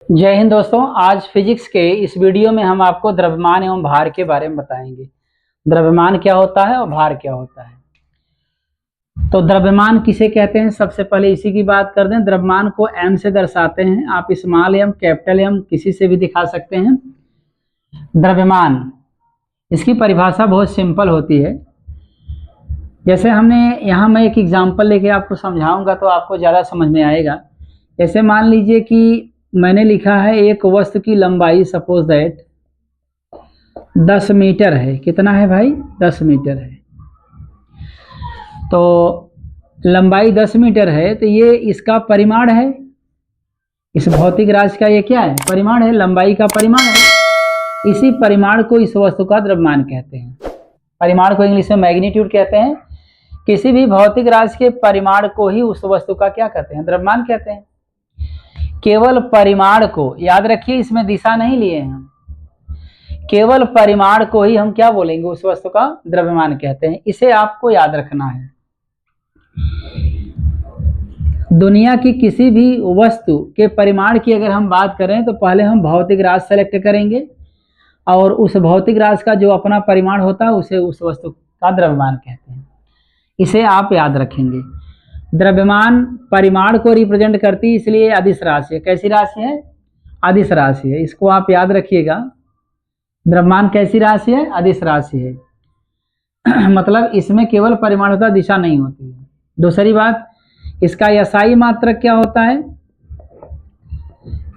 जय हिंद दोस्तों। आज फिजिक्स के इस वीडियो में हम आपको द्रव्यमान एवं भार के बारे में बताएंगे। द्रव्यमान क्या होता है और भार क्या होता है। तो द्रव्यमान किसे कहते हैं, सबसे पहले इसी की बात कर दें। द्रव्यमान को m से दर्शाते हैं। आप स्मॉल m, कैपिटल M किसी से भी दिखा सकते हैं। द्रव्यमान, इसकी परिभाषा बहुत सिंपल होती है। जैसे यहाँ मैं एक एग्जाम्पल लेके आपको समझाऊंगा तो आपको ज़्यादा समझ में आएगा। जैसे मान लीजिए कि मैंने लिखा है एक वस्तु की लंबाई, सपोज दैट 10 मीटर है। कितना है भाई? 10 मीटर है। तो लंबाई 10 मीटर है तो ये इसका परिमाण है। इस भौतिक राशि का ये क्या है? परिमाण है, लंबाई का परिमाण है। इसी परिमाण को इस वस्तु का द्रव्यमान कहते हैं। परिमाण को इंग्लिश में मैग्नीट्यूड कहते हैं। किसी भी भौतिक राशि के परिमाण को ही उस वस्तु का क्या कहते हैं? द्रव्यमान कहते हैं। केवल परिमाण को याद रखिए, इसमें दिशा नहीं लिए हैं हम। केवल परिमाण को ही हम क्या बोलेंगे? उस वस्तु का द्रव्यमान कहते हैं। इसे आपको याद रखना है। दुनिया की किसी भी वस्तु के परिमाण की अगर हम बात करें तो पहले हम भौतिक राशि सेलेक्ट करेंगे और उस भौतिक राशि का जो अपना परिमाण होता है उसे उस वस्तु का द्रव्यमान कहते हैं। इसे आप याद रखेंगे। द्रव्यमान परिमाण को रिप्रेजेंट करती है, इसलिए अदिश राशि है। कैसी राशि है? अदिश राशि है। इसको आप याद रखिएगा। द्रव्यमान कैसी राशि है? अदिश राशि है। मतलब इसमें केवल परिमाण होता है, दिशा नहीं होती है। दूसरी बात, इसका एसआई मात्रक क्या होता है?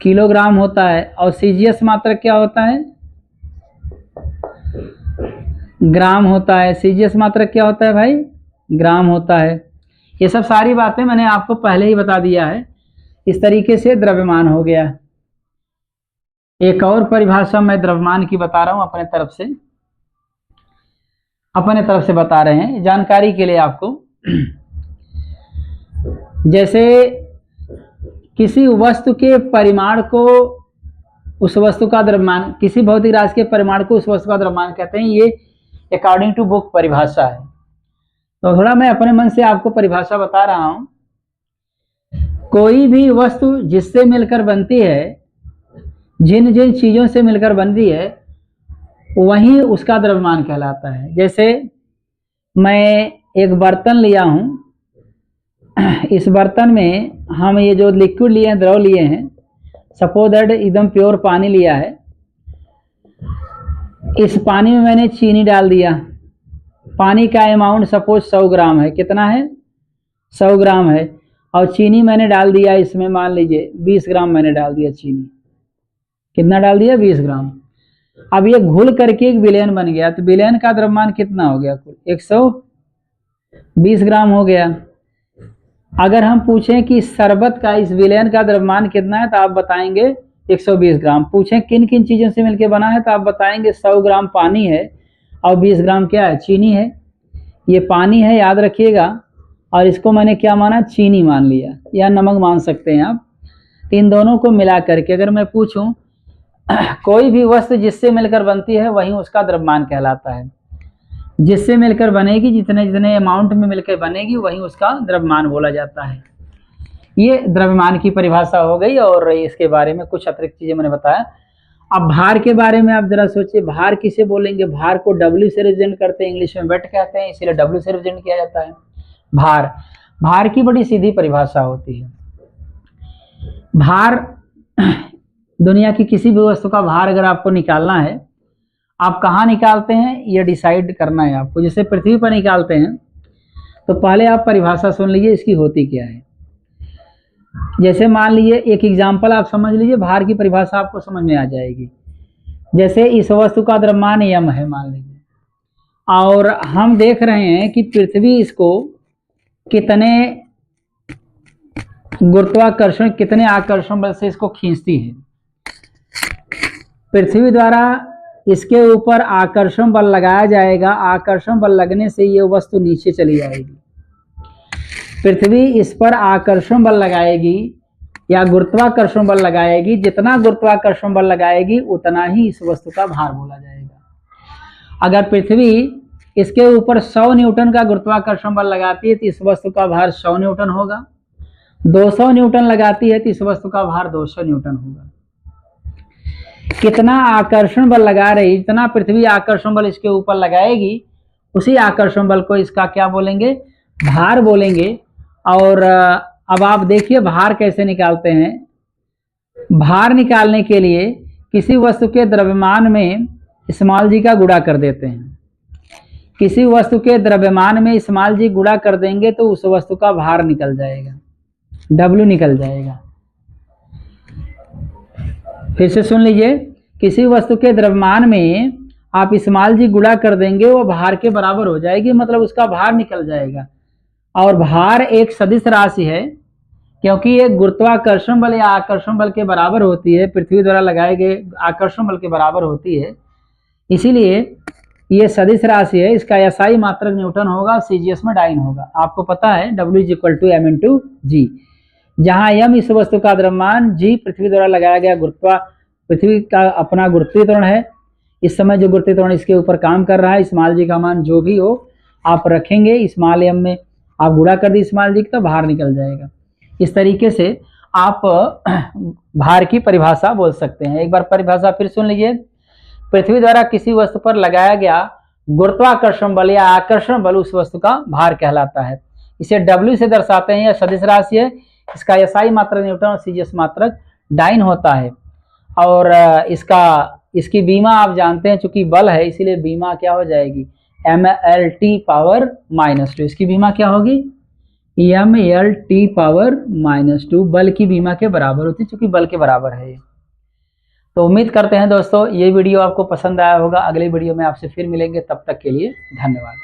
किलोग्राम होता है। और सीजीएस मात्रक क्या होता है? ग्राम होता है। सीजीएस मात्रक क्या होता है भाई? ग्राम होता है। ये सब सारी बातें मैंने आपको पहले ही बता दिया है। इस तरीके से द्रव्यमान हो गया। एक और परिभाषा मैं द्रव्यमान की बता रहा हूं अपने तरफ से बता रहे हैं जानकारी के लिए आपको। जैसे किसी वस्तु के परिमाण को उस वस्तु का द्रव्यमान, किसी भौतिक राशि के परिमाण को उस वस्तु का द्रव्यमान कहते हैं। ये अकॉर्डिंग टू बुक परिभाषा है। तो थोड़ा मैं अपने मन से आपको परिभाषा बता रहा हूं। कोई भी वस्तु जिससे मिलकर बनती है, जिन जिन चीजों से मिलकर बनती है, वही उसका द्रव्यमान कहलाता है। जैसे मैं एक बर्तन लिया हूं। इस बर्तन में हम ये जो लिक्विड लिए हैं, द्रव लिए हैं, सपोज दैट एकदम प्योर पानी लिया है। इस पानी में मैंने चीनी डाल दिया। पानी का अमाउंट सपोज 100 ग्राम है। कितना है? 100 ग्राम है। और चीनी मैंने डाल दिया इसमें, मान लीजिए 20 ग्राम मैंने डाल दिया चीनी। कितना डाल दिया? 20 ग्राम। अब ये घुल करके एक विलयन बन गया। तो विलयन का द्रव्यमान कितना हो गया? कुल 120 ग्राम हो गया। अगर हम पूछें कि शरबत का, इस विलयन का द्रव्यमान कितना है, तो आप बताएंगे 120 ग्राम। पूछें किन किन चीजों से मिलकर बना है, तो आप बताएंगे 100 ग्राम पानी है और 20 ग्राम क्या है? चीनी है। ये पानी है, याद रखिएगा। और इसको मैंने क्या माना? चीनी मान लिया, या नमक मान सकते हैं आप। इन दोनों को मिला करके अगर मैं पूछूं कोई भी वस्तु जिससे मिलकर बनती है वही उसका द्रव्यमान कहलाता है। जिससे मिलकर बनेगी, जितने जितने अमाउंट में मिलकर बनेगी, वही उसका द्रव्यमान बोला जाता है। ये द्रव्यमान की परिभाषा हो गई। और इसके बारे में कुछ अतिरिक्त चीजें मैंने बताया। अब भार के बारे में आप जरा सोचिए। भार किसे बोलेंगे? भार को W से रिप्रेजेंट करते हैं, इंग्लिश में वेट कहते हैं, इसीलिए W से रिप्रेजेंट किया जाता है। भार की बड़ी सीधी परिभाषा होती है। भार, दुनिया की किसी भी वस्तु का भार अगर आपको निकालना है, आप कहाँ निकालते हैं ये डिसाइड करना है आपको। जैसे पृथ्वी पर निकालते हैं तो पहले आप परिभाषा सुन लीजिए इसकी होती क्या है। जैसे मान लीजिए एक एग्जाम्पल आप समझ लीजिए, भार की परिभाषा आपको समझ में आ जाएगी। जैसे इस वस्तु का द्रव्यमान m है मान लीजिए, और हम देख रहे हैं कि पृथ्वी इसको कितने गुरुत्वाकर्षण, कितने आकर्षण बल से इसको खींचती है। पृथ्वी द्वारा इसके ऊपर आकर्षण बल लगाया जाएगा। आकर्षण बल लगने से ये वस्तु नीचे चली जाएगी। पृथ्वी इस पर आकर्षण बल लगाएगी या गुरुत्वाकर्षण बल लगाएगी। जितना गुरुत्वाकर्षण बल लगाएगी उतना ही इस वस्तु का भार बोला जाएगा। अगर पृथ्वी इसके ऊपर 100 न्यूटन का गुरुत्वाकर्षण बल लगाती है तो इस वस्तु का भार 100 न्यूटन होगा। 200 न्यूटन लगाती है तो इस वस्तु का भार 200 न्यूटन होगा। कितना आकर्षण बल लगा रही, जितना पृथ्वी आकर्षण बल इसके ऊपर लगाएगी, उसी आकर्षण बल को इसका क्या बोलेंगे, भार बोलेंगे। और अब आप देखिए भार कैसे निकालते हैं। भार निकालने के लिए किसी वस्तु के द्रव्यमान में स्मॉल जी का गुणा कर देते हैं। किसी वस्तु के द्रव्यमान में स्मॉल जी गुणा कर देंगे तो उस वस्तु का भार निकल जाएगा, W निकल जाएगा। फिर से सुन लीजिए, किसी वस्तु के द्रव्यमान में आप स्मॉल जी गुणा कर देंगे, वो भार के बराबर हो जाएगी, मतलब उसका भार निकल जाएगा। और भार एक सदिश राशि है, क्योंकि ये गुरुत्वाकर्षण बल या आकर्षण बल के बराबर होती है, पृथ्वी द्वारा लगाए गए आकर्षण बल के बराबर होती है, इसीलिए ये सदिश राशि है। इसका एसआई मात्रक न्यूटन होगा, सीजीएस में डाइन होगा। आपको पता है W = m/g, जहां m इस वस्तु का द्रव्यमान, g पृथ्वी द्वारा लगाया गया पृथ्वी का अपना गुरुत्वीय त्वरण है। इस समय जो गुरुत्वीय त्वरण इसके ऊपर काम कर रहा है, स्मॉल जी का मान जो भी हो आप रखेंगे, स्मॉल m में आप गुणा कर दी स्मॉल जी तो भार निकल जाएगा। इस तरीके से आप भार की परिभाषा बोल सकते हैं। एक बार परिभाषा फिर सुन लीजिए। पृथ्वी द्वारा किसी वस्तु पर लगाया गया गुरुत्वाकर्षण बल या आकर्षण बल उस वस्तु का भार कहलाता है। इसे W से दर्शाते हैं, यह सदिश राशि है। इसका एसआई मात्रक न्यूटन और सीजीएस मात्रक डाइन होता है। और इसकी बीमा आप जानते हैं, चूंकि बल है इसीलिए बीमा क्या हो जाएगी, mLT⁻²। इसकी बीमा क्या होगी, mLT⁻²। बल की बीमा के बराबर होती है, चूंकि बल के बराबर है। तो उम्मीद करते हैं दोस्तों ये वीडियो आपको पसंद आया होगा। अगली वीडियो में आपसे फिर मिलेंगे, तब तक के लिए धन्यवाद।